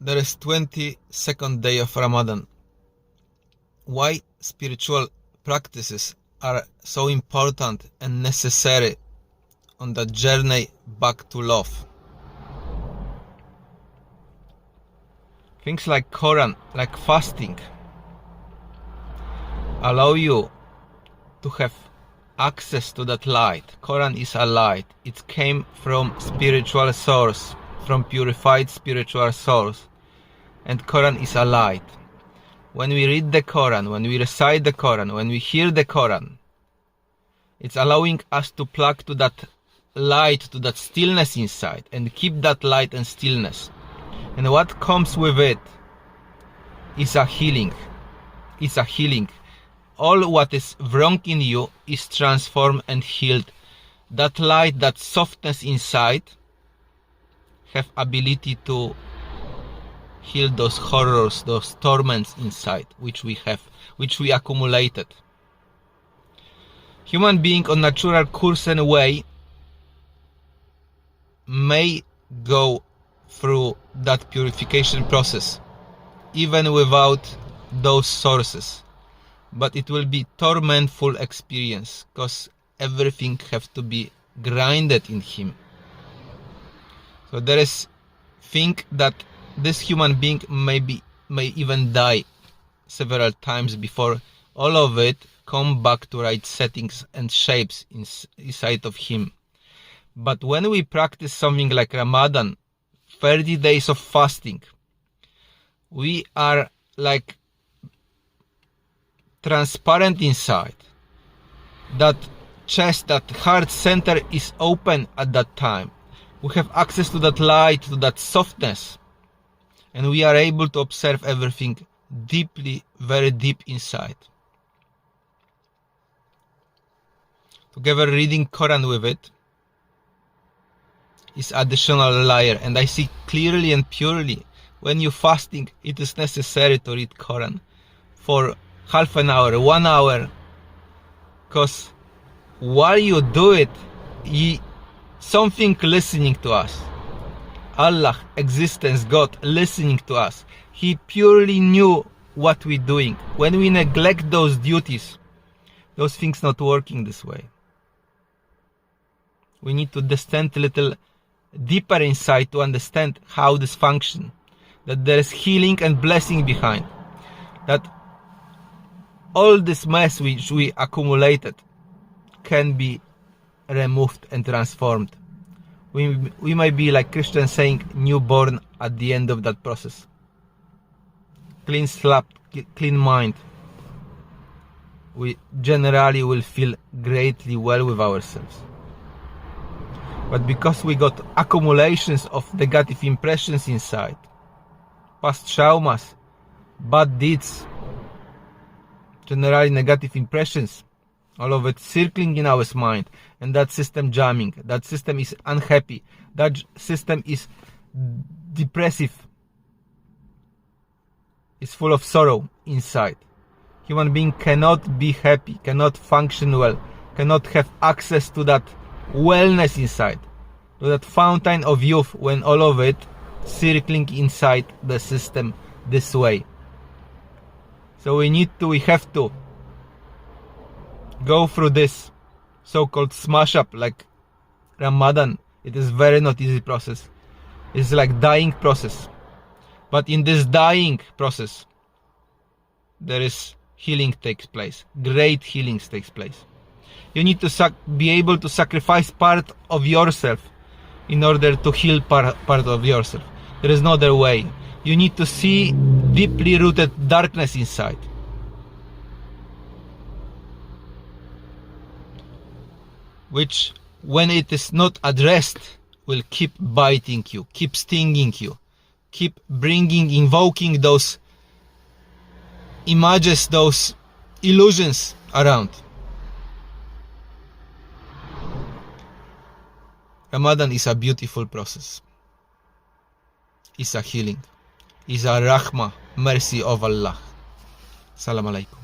There is 22nd day of Ramadan. Why spiritual practices are so important and necessary on the journey back to love. Things like Quran, like fasting, allow you to have access to that light. Quran is a light. It came from spiritual source, from purified spiritual source. And Quran is a light. When we read the Quran, when we recite the Quran, when we hear the Quran, it's allowing us to plug to that light, to that stillness inside, and keep that light and stillness. And what comes with it is a healing. It's a healing. All what is wrong in you is transformed and healed. That light, that softness inside, have ability to heal those horrors, those torments inside, which we have, which we accumulated. Human being on natural course and way may go through that purification process, even without those sources. But it will be tormentful experience, because everything have to be grinded in him. So there is think that this human being may even die several times before all of it come back to right settings and shapes inside of him. But when we practice something like Ramadan, 30 days of fasting, we are like transparent inside. That chest, that heart center is open at that time. We have access to that light, to that softness. And we are able to observe everything deeply, very deep inside. Together reading Quran with it is additional layer. And I see clearly and purely, when you're fasting, it is necessary to read Quran for half an hour, 1 hour. Because while you do it, something listening to us. Allah, existence, God, listening to us. He purely knew what we're doing. When we neglect those duties, those things not working this way. We need to descend a little deeper inside to understand how this functions. That there is healing and blessing behind. That all this mess which we accumulated can be removed and transformed. We might be like Christians saying newborn at the end of that process. Clean slap, clean mind. We generally will feel greatly well with ourselves. But because we got accumulations of negative impressions inside, past traumas, bad deeds, generally negative impressions, all of it circling in our mind, and that system jamming, that system is unhappy, that system is depressive, is full of sorrow inside. Human being cannot be happy, cannot function well, cannot have access to that wellness inside, to that fountain of youth, when all of it circling inside the system this way. So we have to go through this so-called smash up like Ramadan. It is very not easy process. It's like dying process. But in this dying process, there is healing takes place. Great healings takes place. You need to be able to sacrifice part of yourself in order to heal part of yourself. There is no other way. You need to see deeply rooted darkness inside. Which, when it is not addressed, will keep biting you, keep stinging you, keep invoking those images, those illusions around. Ramadan is a beautiful process. It's a healing. It's a rahmah, mercy of Allah. Assalamu alaikum.